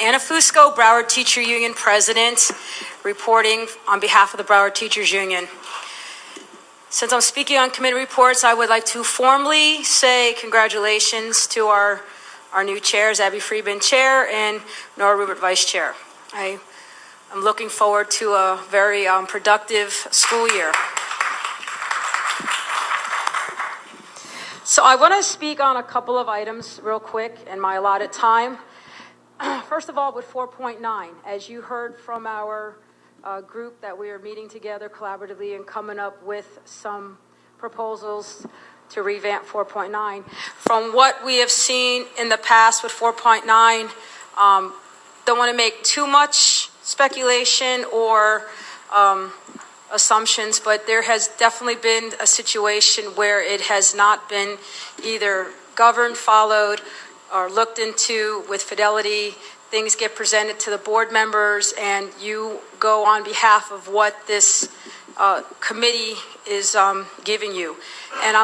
Anna Fusco, Broward Teacher Union President, reporting on behalf of the Broward Teachers Union. Since I'm speaking on committee reports, I would like to formally say congratulations to our new chairs, Abby Friedman, Chair, and Nora Rubert, Vice Chair. I'm looking forward to a very productive school year. So I want to speak on a couple of items real quick in my allotted time. First of all, with 4.9, as you heard from our group that we are meeting together collaboratively and coming up with some proposals to revamp 4.9. From what we have seen in the past with 4.9, don't want to make too much speculation or assumptions, but there has definitely been a situation where it has not been either governed, followed, or looked into with fidelity. Things get presented to the board members, and you go on behalf of what this committee is giving you. And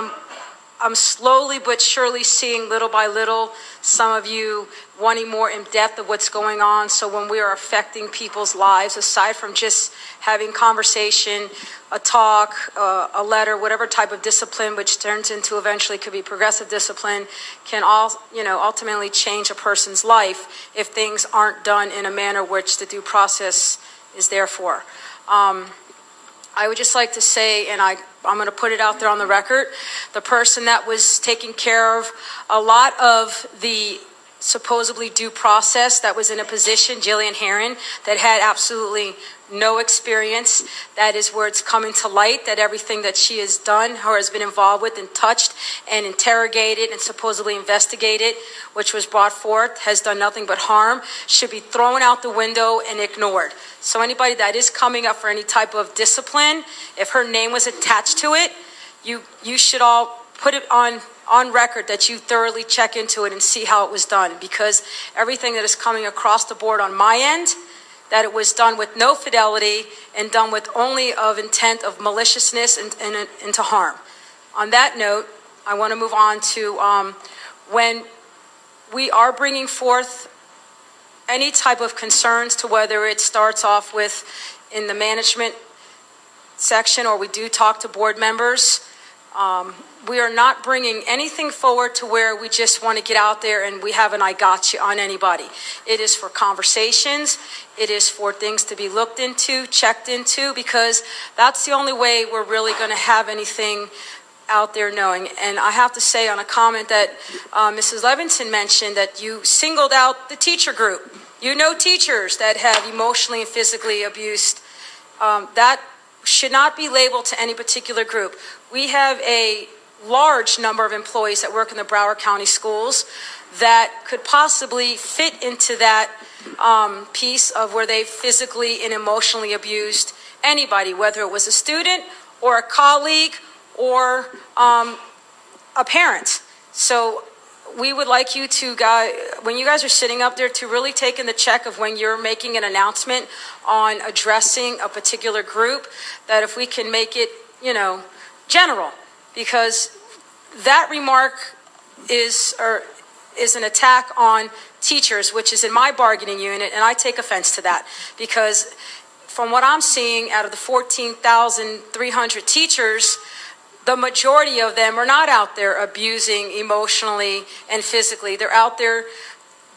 I'm slowly but surely seeing little by little some of you wanting more in depth of what's going on. So when we are affecting people's lives, aside from just having conversation, a talk, a letter, whatever type of discipline, which turns into eventually could be progressive discipline, can all, ultimately change a person's life if things aren't done in a manner which the due process is there for. I would just like to say, and I'm going to put it out there on the record, the person that was taking care of a lot of the supposedly due process that was in a position, Jillian Herron, that had absolutely no experience. That is where it's coming to light that everything that she has done or has been involved with and touched and interrogated and supposedly investigated, which was brought forth, has done nothing but harm, should be thrown out the window and ignored. So anybody that is coming up for any type of discipline, if her name was attached to it, you should all put it on record that you thoroughly check into it and see how it was done, because everything that is coming across the board on my end, that it was done with no fidelity and done with only of intent of maliciousness and to harm. On that note, I want to move on to when we are bringing forth any type of concerns, to whether it starts off with in the management section or we do talk to board members, we are not bringing anything forward to where we just want to get out there and we have an I got you on anybody. It is for conversations. It is for things to be looked into, checked into, because that's the only way we're really going to have anything out there knowing. And I have to say, on a comment that Mrs. Levinson mentioned, that you singled out the teacher group. You know teachers that have emotionally and physically abused. That should not be labeled to any particular group. We have a large number of employees that work in the Broward County schools that could possibly fit into that piece of where they physically and emotionally abused anybody, whether it was a student or a colleague or a parent. So we would like you to, when you guys are sitting up there, to really take in the check of when you're making an announcement on addressing a particular group, that if we can make it, general, because that remark is an attack on teachers, which is in my bargaining unit, and I take offense to that, because from what I'm seeing, out of the 14,300 teachers, the majority of them are not out there abusing emotionally and physically. They're out there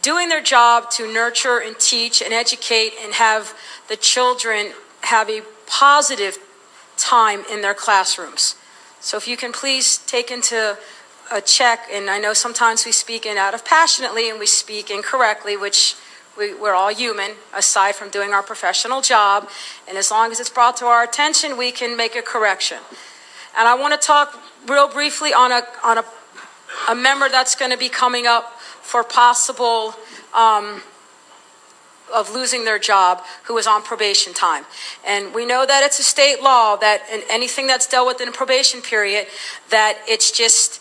doing their job to nurture and teach and educate and have the children have a positive time in their classrooms. So if you can please take into a check, and I know sometimes we speak in out of passionately and we speak incorrectly, which we're all human, aside from doing our professional job, and as long as it's brought to our attention, we can make a correction. And I want to talk real briefly on a member that's going to be coming up for possible of losing their job, who is on probation time. And we know that it's a state law that in anything that's dealt with in a probation period, that it's just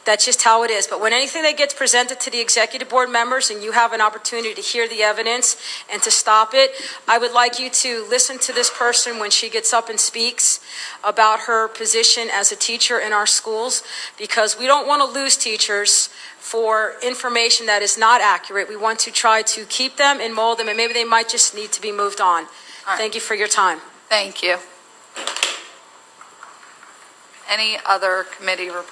That's just how it is. But when anything that gets presented to the executive board members and you have an opportunity to hear the evidence and to stop it, I would like you to listen to this person when she gets up and speaks about her position as a teacher in our schools, because we don't want to lose teachers for information that is not accurate. We want to try to keep them and mold them, and maybe they might just need to be moved on. Right. Thank you for your time. Thank you. Any other committee reports?